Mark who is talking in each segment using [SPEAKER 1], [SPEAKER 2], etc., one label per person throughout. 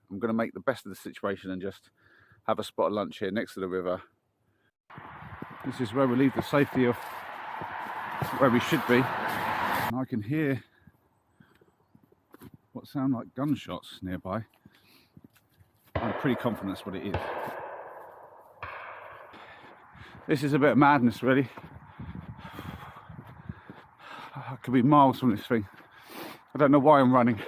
[SPEAKER 1] I'm going to make the best of the situation and just have a spot of lunch here next to the river. This is where we leave the safety of where we should be. And I can hear what sound like gunshots nearby. I'm pretty confident that's what it is. This is a bit of madness, really. I could be miles from this thing. I don't know why I'm running.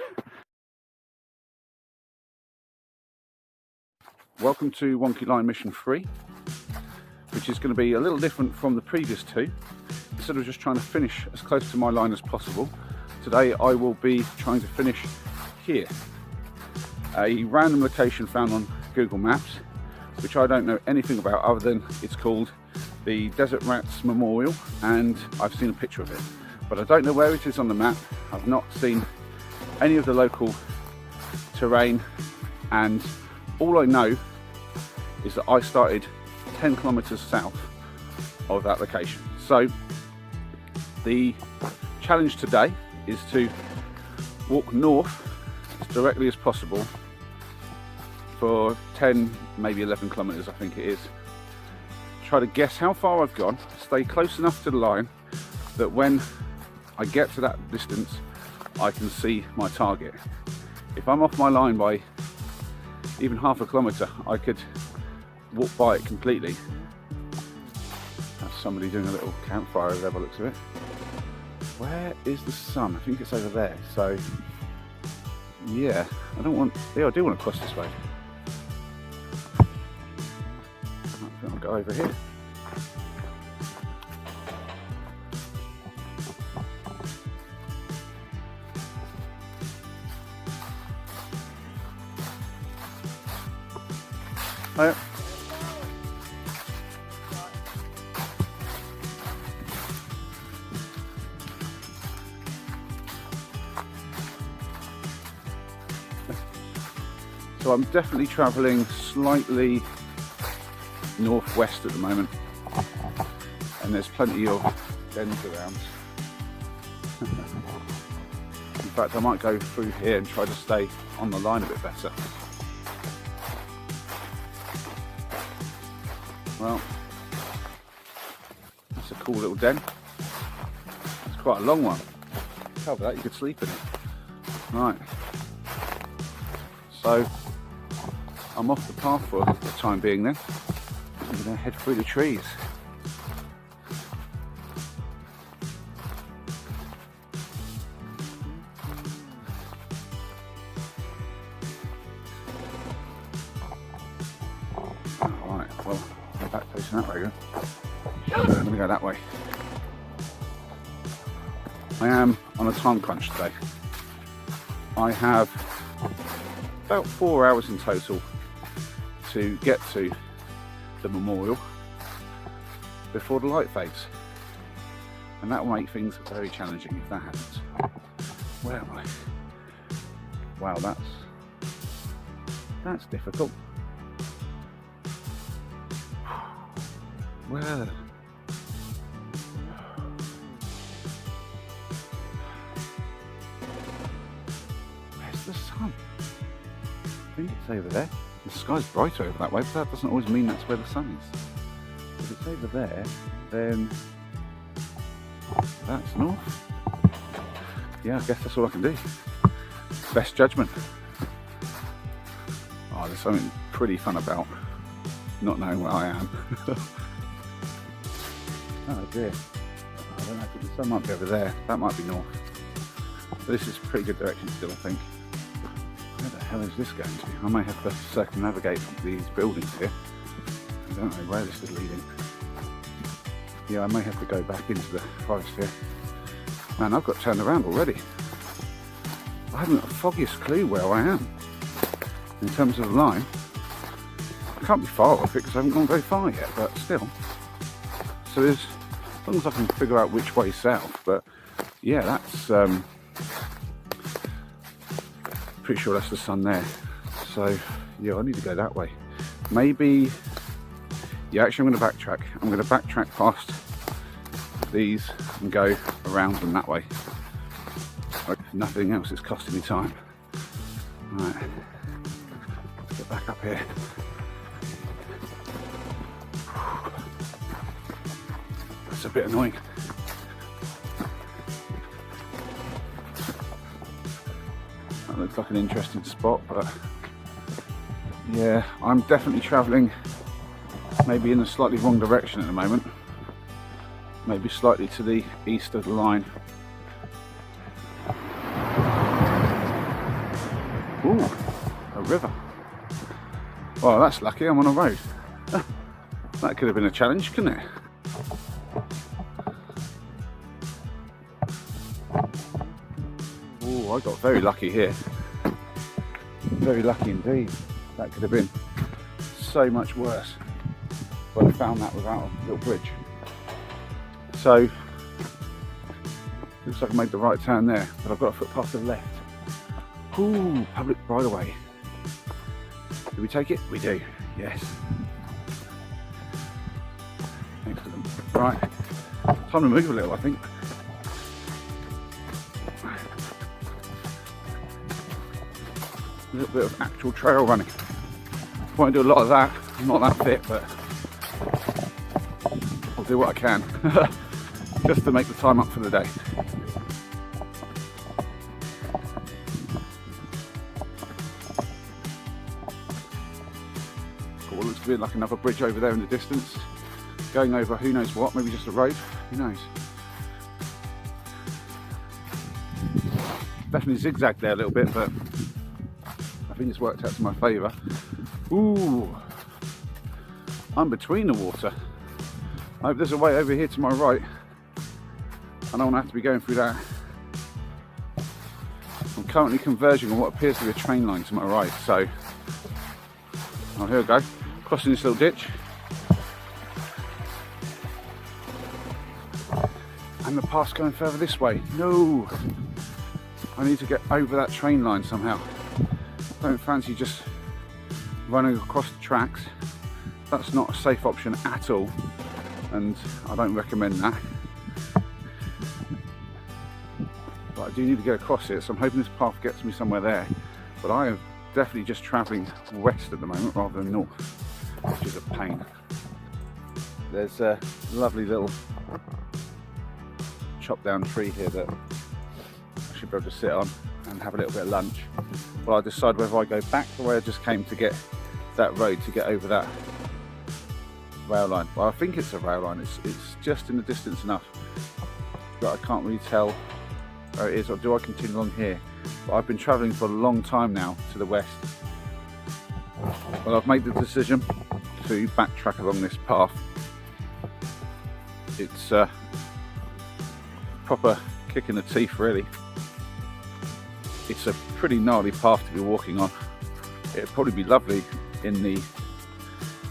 [SPEAKER 1] Welcome to Wonky Line Mission 3, which is going to be a little different from the previous two. Instead of just trying to finish as close to my line as possible, today I will be trying to finish here. A random location found on Google Maps, which I don't know anything about other than it's called the Desert Rats Memorial, and I've seen a picture of it. But I don't know where it is on the map. I've not seen any of the local terrain, and all I know is that I started 10 kilometers south of that location. So the challenge today is to walk north as directly as possible for 10, maybe 11 kilometers, I think it is. Try to guess how far I've gone, stay close enough to the line that when I get to that distance, I can see my target. If I'm off my line by even half a kilometre, I could walk by it completely. That's somebody doing a little campfire over there by the looks of it. Where is the sun? I think it's over there. So yeah, I do want to cross this way. I think I'll go over here. Oh, yeah. So I'm definitely travelling slightly northwest at the moment, and there's plenty of dens around. In fact, I might go through here and try to stay on the line a bit better. Well, that's a cool little den. It's quite a long one. Cover that, you could sleep in it. Right. So I'm off the path for the time being then. I'm going to head through the trees. Alright, well, I'm back facing that way again. So I'm going to go that way. I am on a time crunch today. I have about 4 hours in total to get to the memorial before the light fades, and that will make things very challenging if that happens. Where am I? Wow, that's difficult. Where? Where's the sun? I think it's over there. The sky's brighter over that way, but that doesn't always mean that's where the sun is. If it's over there, then that's north. Yeah, I guess that's all I can do. Best judgment. Oh, there's something pretty fun about not knowing where I am. Oh dear. I don't know, the sun might be over there. That might be north. But this is a pretty good direction still, I think. Where the hell is this going to? I might have to circumnavigate these buildings here. I don't know where this is leading. Yeah, I may have to go back into the forest here. Man, I've got turned around already. I haven't got the foggiest clue where I am in terms of the line. I can't be far off it because I haven't gone very far yet, but still. So there's, as long as I can figure out which way south, but yeah, that's pretty sure that's the sun there. So yeah, I need to go that way. Maybe, yeah, actually I'm going to backtrack. I'm going to backtrack past these and go around them that way. Like nothing else is costing me time. Right. back up here. That's a bit annoying. That looks like an interesting spot, but yeah, I'm definitely travelling maybe in a slightly wrong direction at the moment. Maybe slightly to the east of the line. Ooh, a river. Well, that's lucky, I'm on a road. That could have been a challenge, couldn't it? Oh, I got very lucky here. Very lucky indeed. That could have been so much worse. But I found that without a little bridge. So, looks like I made the right turn there, but I've got a footpath to the left. Ooh, public right of way. Do we take it? We do, yes. Excellent. Right, time to move a little, I think. A little bit of actual trail running. Won't do a lot of that, I'm not that fit, but I'll do what I can. Just to make the time up for the day. Got what looks to be like another bridge over there in the distance. Going over who knows what, maybe just a road, who knows. Definitely zigzagged there a little bit, but I think it's worked out to my favour. Ooh, I'm between the water. I hope there's a way over here to my right. I don't want to have to be going through that. I'm currently converging on what appears to be a train line to my right, so oh, here we go, crossing this little ditch. And the path's going further this way. No, I need to get over that train line somehow. Don't fancy just running across the tracks. That's not a safe option at all, and I don't recommend that. But I do need to get across it, so I'm hoping this path gets me somewhere there. But I am definitely just travelling west at the moment rather than north, which is a pain. There's a lovely little chopped down tree here that I should be able to sit on and have a little bit of lunch. Well, I decide whether I go back the way I just came to get that road to get over that rail line. Well, I think it's a rail line. It's just in the distance enough that I can't really tell where it is, or do I continue along here? But I've been travelling for a long time now to the west. Well, I've made the decision to backtrack along this path. It's a proper kick in the teeth, really. It's a pretty gnarly path to be walking on. It'd probably be lovely in the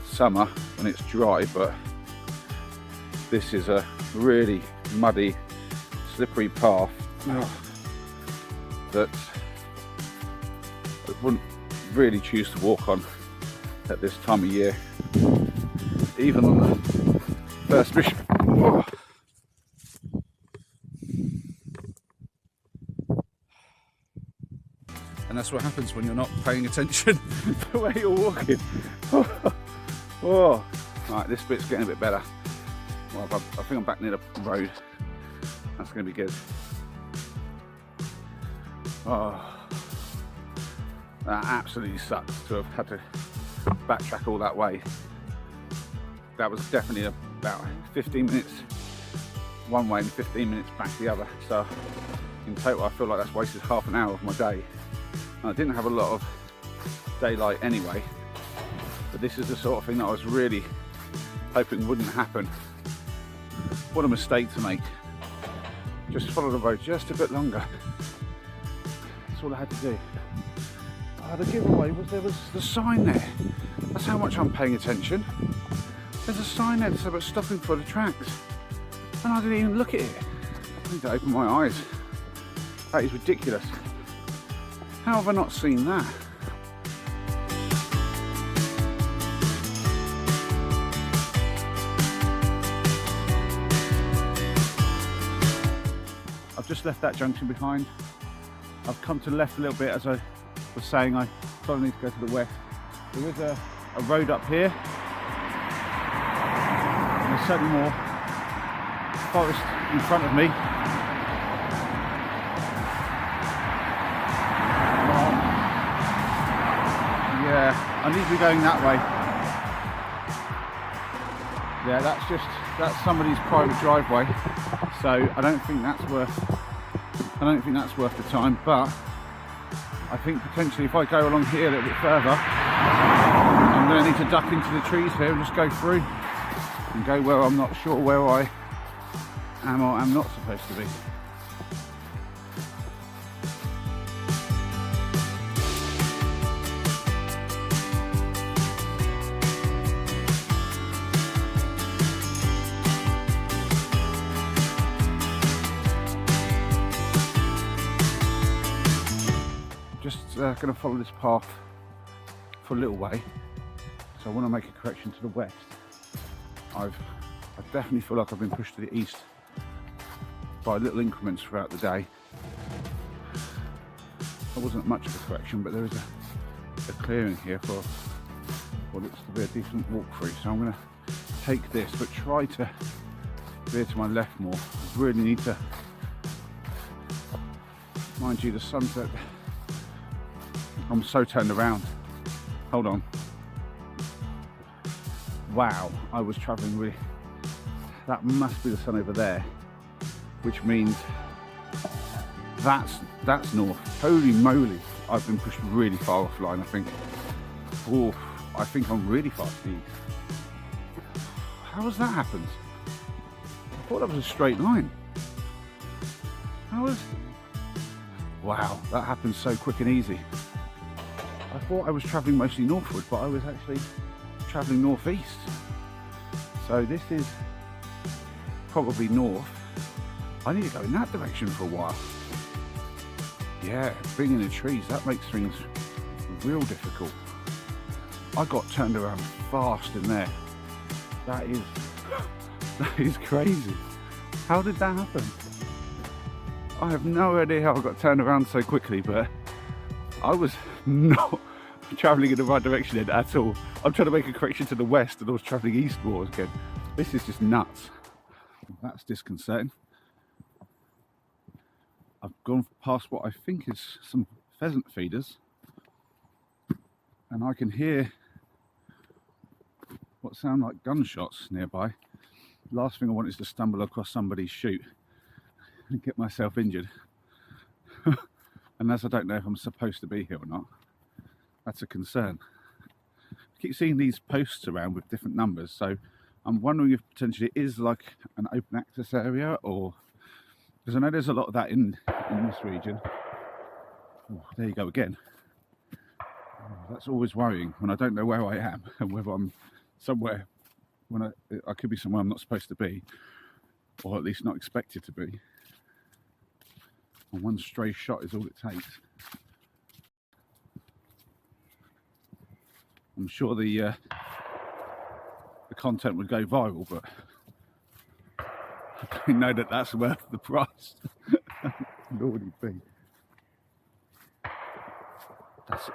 [SPEAKER 1] summer when it's dry, but this is a really muddy, slippery path that I wouldn't really choose to walk on at this time of year, even on the first mission. Oh. And that's what happens when you're not paying attention to where you're walking. Oh. Right, this bit's getting a bit better. Well, I think I'm back near the road. That's going to be good. Oh, that absolutely sucks to have had to backtrack all that way. That was definitely about 15 minutes one way and 15 minutes back the other. So in total, I feel like that's wasted half an hour of my day. And I didn't have a lot of daylight anyway, but this is the sort of thing that I was really hoping wouldn't happen. What a mistake to make. Just follow the road just a bit longer. That's all I had to do. Oh, the giveaway was there was the sign there. That's how much I'm paying attention. There's a sign there that said about stopping for the tracks, and I didn't even look at it. I need to open my eyes. That is ridiculous. How have I not seen that? I've just left that junction behind. I've come to the left a little bit, as I was saying. I probably need to go to the west. There is a road up here, and there's certainly more forest in front of me. Yeah, I need to be going that way. Yeah, that's somebody's private driveway, so I don't think that's worth the time. But I think potentially if I go along here a little bit further, I'm going to need to duck into the trees here and just go through and go where I'm not sure where I am or am not supposed to be. Just going to follow this path for a little way, so I want to make a correction to the west. I definitely feel like I've been pushed to the east by little increments throughout the day. There wasn't much of a correction, but there is a clearing here for what looks to be a decent walk through, so I'm going to take this but try to veer to my left more. I really need to, mind you, the sunset, I'm so turned around. Hold on. Wow, I was travelling really, that must be the sun over there, which means that's north. Holy moly, I've been pushed really far offline, I think. Oh, I think I'm really far to the east. How has that happened? I thought that was a straight line. Wow, that happened so quick and easy. I thought I was travelling mostly northward, but I was actually travelling northeast. So this is probably north. I need to go in that direction for a while. Yeah, being in the trees, that makes things real difficult. I got turned around fast in there. That is crazy. How did that happen? I have no idea how I got turned around so quickly, but I was not travelling in the right direction then at all. I'm trying to make a correction to the west and I was travelling eastwards again. This is just nuts. That's disconcerting. I've gone past what I think is some pheasant feeders, and I can hear what sound like gunshots nearby. Last thing I want is to stumble across somebody's chute and get myself injured. And as I don't know if I'm supposed to be here or not, that's a concern. I keep seeing these posts around with different numbers, so I'm wondering if potentially it is like an open access area, or because I know there's a lot of that in this region. Oh, there you go again. Oh, that's always worrying when I don't know where I am and whether I'm somewhere when I could be somewhere I'm not supposed to be, or at least not expected to be. And one stray shot is all it takes. I'm sure the content would go viral, but I don't know that that's worth the price. Nor would it be. That's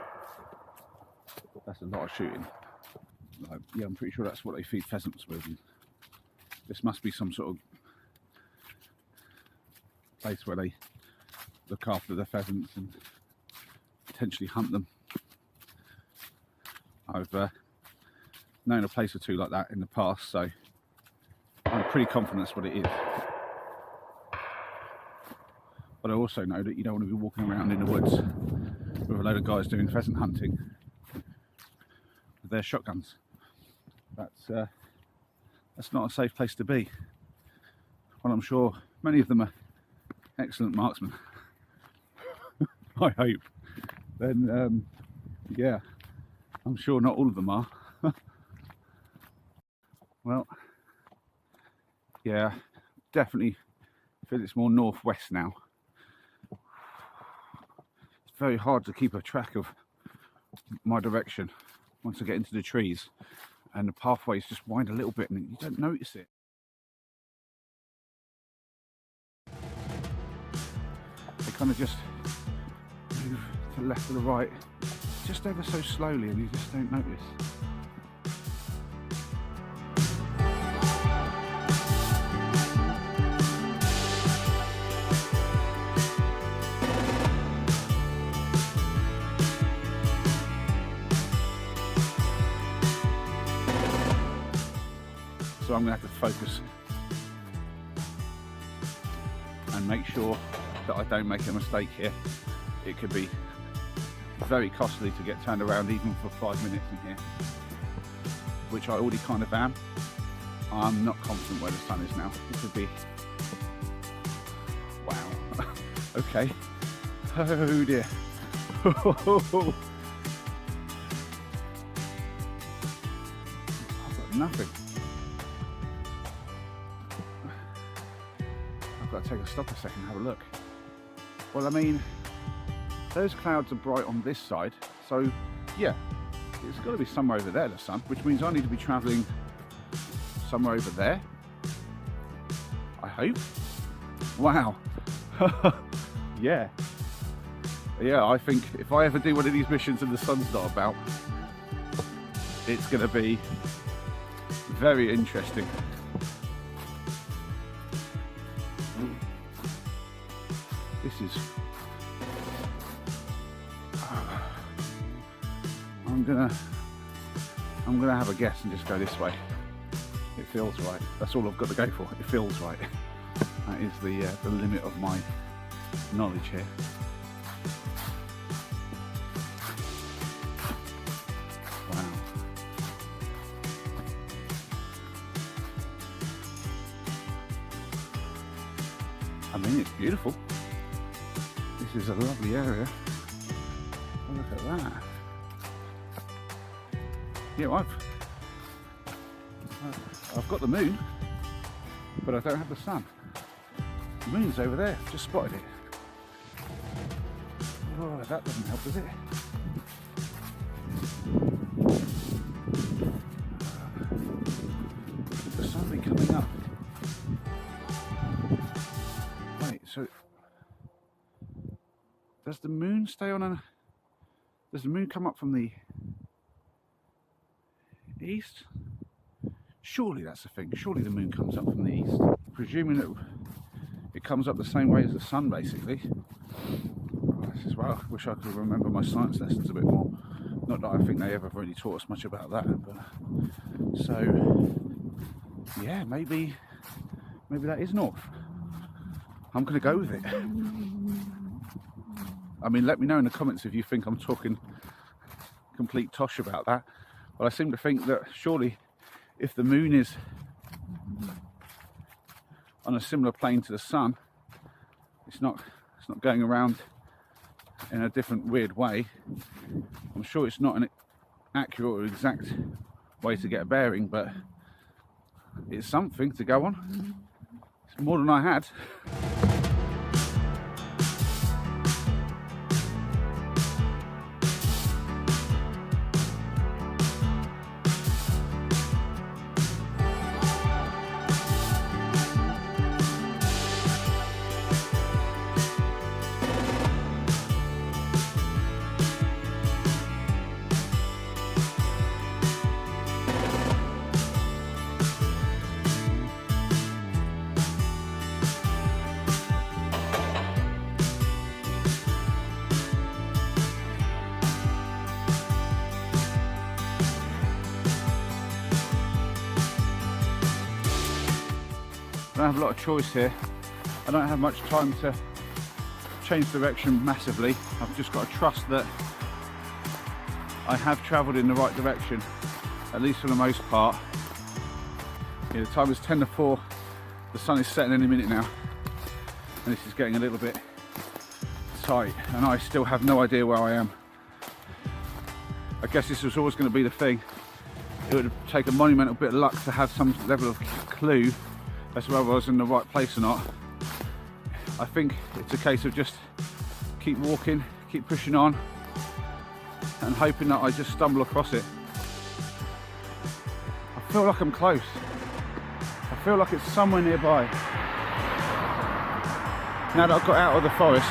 [SPEAKER 1] a lot of shooting. Like, yeah, I'm pretty sure that's what they feed pheasants with. And this must be some sort of place where they look after the pheasants and potentially hunt them. I've known a place or two like that in the past, so I'm pretty confident that's what it is. But I also know that you don't want to be walking around in the woods with a load of guys doing pheasant hunting with their shotguns. That's not a safe place to be. Well, I'm sure many of them are excellent marksmen. I hope. Then, yeah, I'm sure not all of them are. Well, yeah, definitely feel it's more northwest now. It's very hard to keep a track of my direction once I get into the trees, and the pathways just wind a little bit and you don't notice it. They kind of just move to the left or the right just ever so slowly and you just don't notice. So I'm going to have to focus and make sure that I don't make a mistake here. It could be very costly to get turned around even for 5 minutes in here, which I already kind of am. I'm not confident where the sun is now. It could be, wow. Okay. Oh dear. I've got nothing. I've got to take a stop a second and have a look. Well, I mean, those clouds are bright on this side, so yeah, it's got to be somewhere over there, the sun, which means I need to be travelling somewhere over there, I hope. Wow. Yeah, I think if I ever do one of these missions and the sun's not about, it's going to be very interesting. This is... I'm gonna have a guess and just go this way. It feels right. That's all I've got to go for. It feels right. That is the limit of my knowledge here. Wow. I mean, it's beautiful. This is a lovely area. Oh, look at that. Yeah, I've got the moon, but I don't have the sun. The moon's over there. Just spotted it. Oh, that doesn't help, does it? The sun be coming up. Wait, so does the moon stay on a? Does the moon come up from the east? Surely that's the thing. Surely the moon comes up from the east. Presuming that it comes up the same way as the sun, basically. Oh, this is, well, I wish I could remember my science lessons a bit more. Not that I think they ever really taught us much about that, but so yeah, maybe that is north. I'm gonna go with it. I mean, let me know in the comments if you think I'm talking complete tosh about that. But I seem to think that surely if the moon is on a similar plane to the sun, it's not going around in a different weird way. I'm sure it's not an accurate or exact way to get a bearing, but it's something to go on. It's more than I had. I don't have a lot of choice here. I don't have much time to change direction massively. I've just got to trust that I have travelled in the right direction, at least for the most part. Yeah, the time is 10 to 4. The sun is setting any minute now, and this is getting a little bit tight, and I still have no idea where I am. I guess this was always going to be the thing. It would take a monumental bit of luck to have some level of clue as to whether I was in the right place or not. I think it's a case of just keep walking, keep pushing on, and hoping that I just stumble across it. I feel like I'm close. I feel like it's somewhere nearby. Now that I've got out of the forest,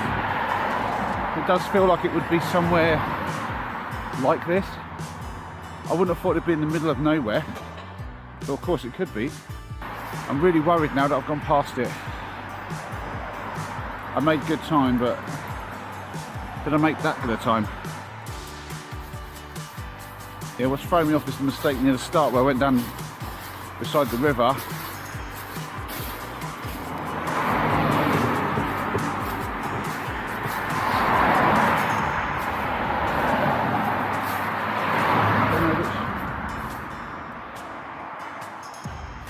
[SPEAKER 1] it does feel like it would be somewhere like this. I wouldn't have thought it'd be in the middle of nowhere, but of course it could be. I'm really worried now that I've gone past it. I made good time, but did I make that good a time? Yeah, what's throwing me off is the mistake near the start where I went down beside the river.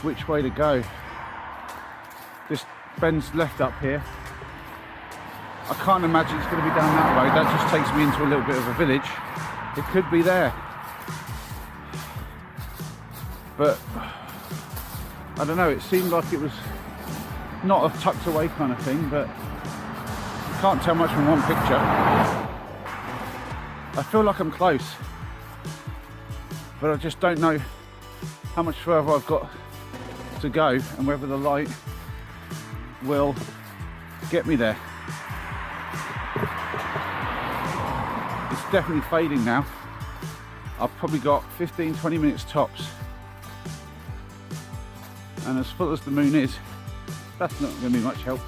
[SPEAKER 1] Which way to go. This bend's left up here. I can't imagine it's going to be down that road. That just takes me into a little bit of a village. It could be there, but I don't know. It seemed like it was not a tucked away kind of thing, but you can't tell much from one picture. I feel like I'm close, but I just don't know how much further I've got to go and whether the light will get me there. It's definitely fading now. I've probably got 15-20 minutes tops, and as full as the moon is, that's not going to be much help.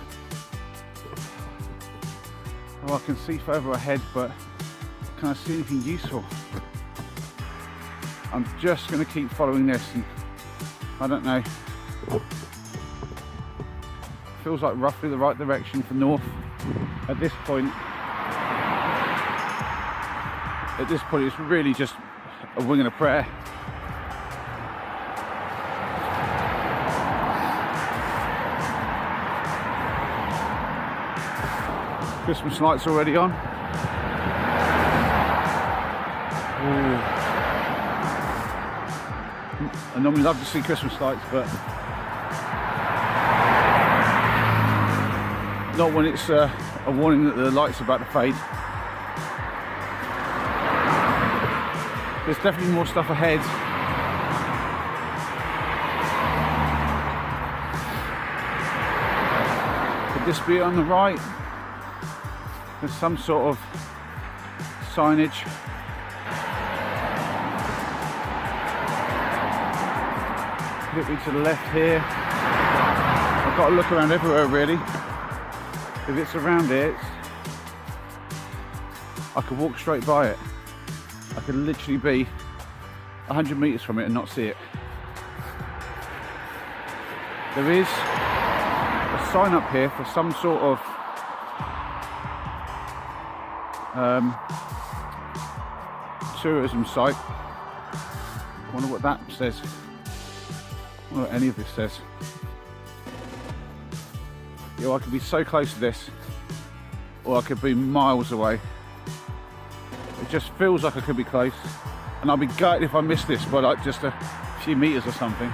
[SPEAKER 1] Oh, I can see further ahead, but can I see anything useful? I'm just going to keep following this, and I don't know. Feels like roughly the right direction for north at this point. At this point, it's really just a wing and a prayer. Christmas lights already on. Ooh. I normally love to see Christmas lights, but not when it's a warning that the light's about to fade. There's definitely more stuff ahead. Could this be on the right? There's some sort of signage. Could it be to the left here? I've got to look around everywhere really. If it's around here, I could walk straight by it. I could literally be 100 metres from it and not see it. There is a sign up here for some sort of tourism site. I wonder what that says. I wonder what any of this says. You know, I could be so close to this, or I could be miles away. It just feels like I could be close, and I'll be gutted if I miss this by like just a few meters or something.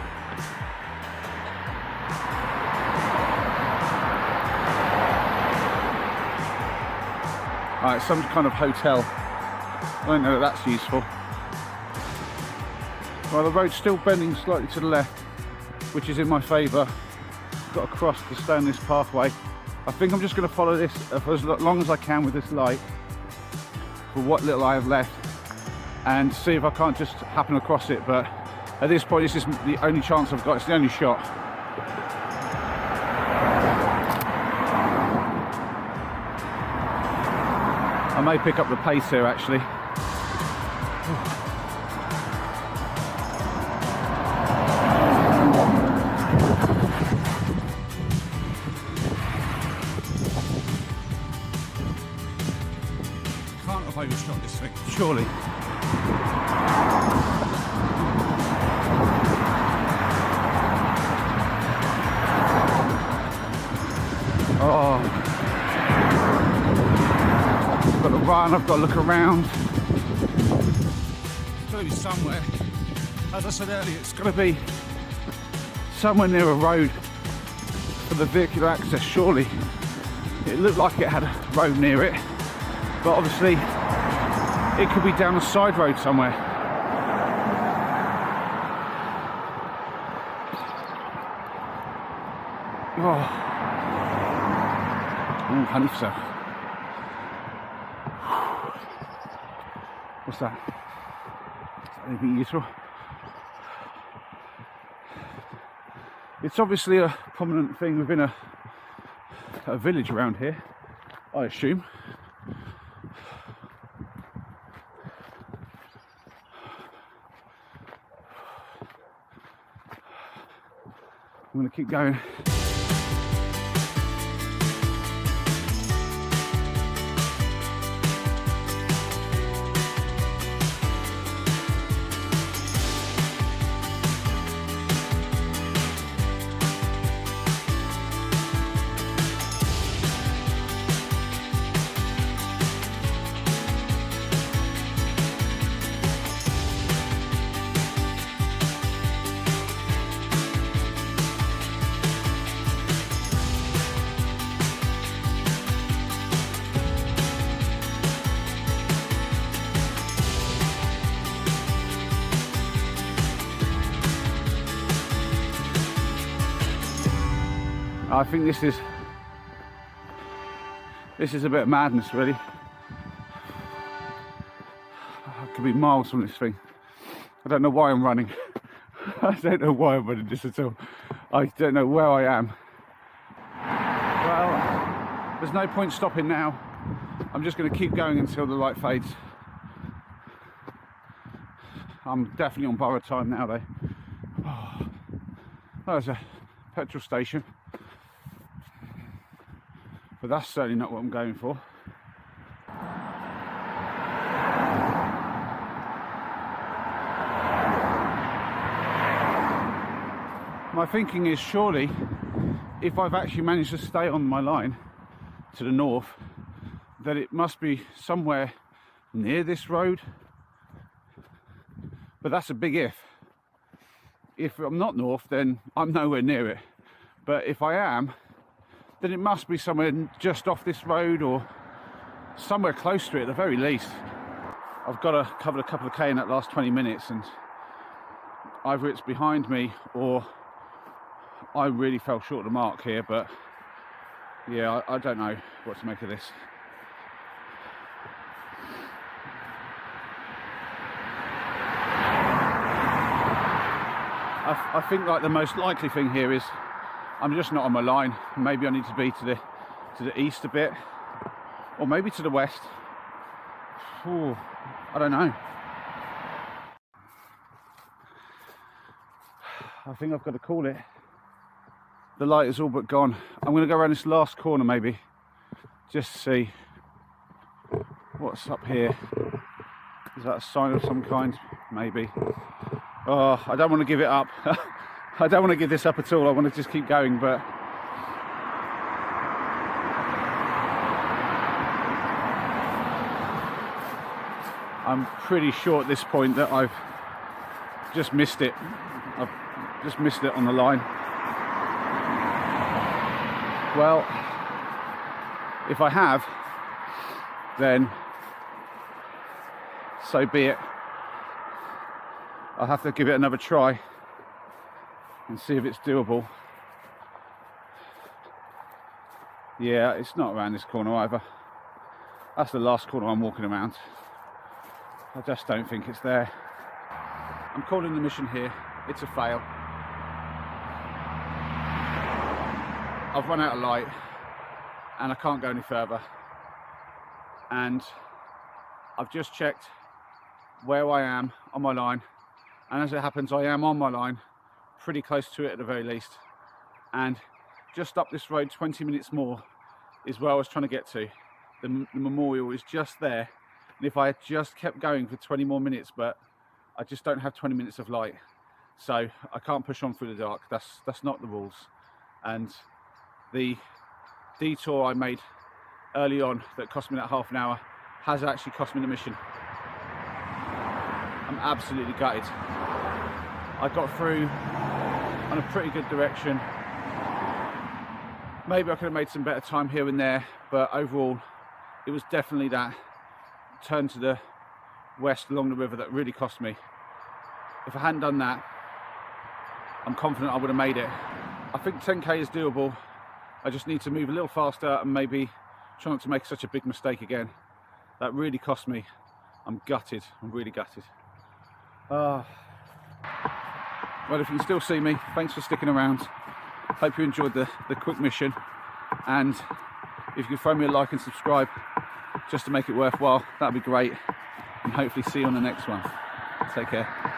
[SPEAKER 1] Alright, some kind of hotel. I don't know that that's useful. Well, the road's still bending slightly to the left, which is in my favour. Got to cross to stay on this pathway. I think I'm just going to follow this for as long as I can with this light, for what little I have left, and see if I can't just happen across it. But at this point, this is the only chance I've got. It's the only shot. I may pick up the pace here actually. Can't have overshot this thing, surely. Oh. I've got to run, I've got to look around. It's got to be somewhere. As I said earlier, it's got to be somewhere near a road for the vehicular access, surely. It looked like it had a road near it, but obviously it could be down a side road somewhere. Oh, honey stuff. What's that? anything useful. It's obviously a prominent thing within a village around here, I assume. I'm going to keep going. I think this is a bit of madness, really. I could be miles from this thing. I don't know why I'm running. I don't know why I'm running this at all. I don't know where I am. Well, there's no point stopping now. I'm just going to keep going until the light fades. I'm definitely on borrowed time now, though. Oh, there's a petrol station. But that's certainly not what I'm going for. My thinking is, surely, if I've actually managed to stay on my line to the north, then it must be somewhere near this road. But that's a big if. If I'm not north, then I'm nowhere near it. But if I am, then it must be somewhere just off this road or somewhere close to it at the very least. I've got to cover a couple of K in that last 20 minutes, and either it's behind me or I really fell short of the mark here, but yeah, I don't know what to make of this. I think like the most likely thing here is I'm just not on my line. Maybe I need to be to the east a bit, or maybe to the west. Ooh, I don't know. I think I've got to call it. The light is all but gone. I'm going to go around this last corner maybe, just to see what's up here. Is that a sign of some kind? Maybe. Oh, I don't want to give it up. I don't want to give this up at all. I want to just keep going, but I'm pretty sure at this point that I've just missed it. I've just missed it on the line. Well, if I have, then so be it. I'll have to give it another try and see if it's doable. Yeah, it's not around this corner either. That's the last corner I'm walking around. I just don't think it's there. I'm calling the mission here. It's a fail. I've run out of light and I can't go any further. And I've just checked where I am on my line. And as it happens, I am on my line, pretty close to it at the very least. And just up this road, 20 minutes more, is where I was trying to get to. The memorial is just there. And if I had just kept going for 20 more minutes, but I just don't have 20 minutes of light. So I can't push on through the dark. That's not the rules. And the detour I made early on that cost me that half an hour has actually cost me the mission. I'm absolutely gutted. I got through on a pretty good direction. Maybe I could have made some better time here and there, but overall it was definitely that turn to the west along the river that really cost me. If I hadn't done that, I'm confident I would have made it. I think 10k is doable. I just need to move a little faster and maybe try not to make such a big mistake again. That really cost me. I'm gutted. I'm really gutted. Well, if you can still see me, thanks for sticking around. Hope you enjoyed the quick mission, and if you could throw me a like and subscribe just to make it worthwhile, that'd be great, and hopefully see you on the next one. Take care.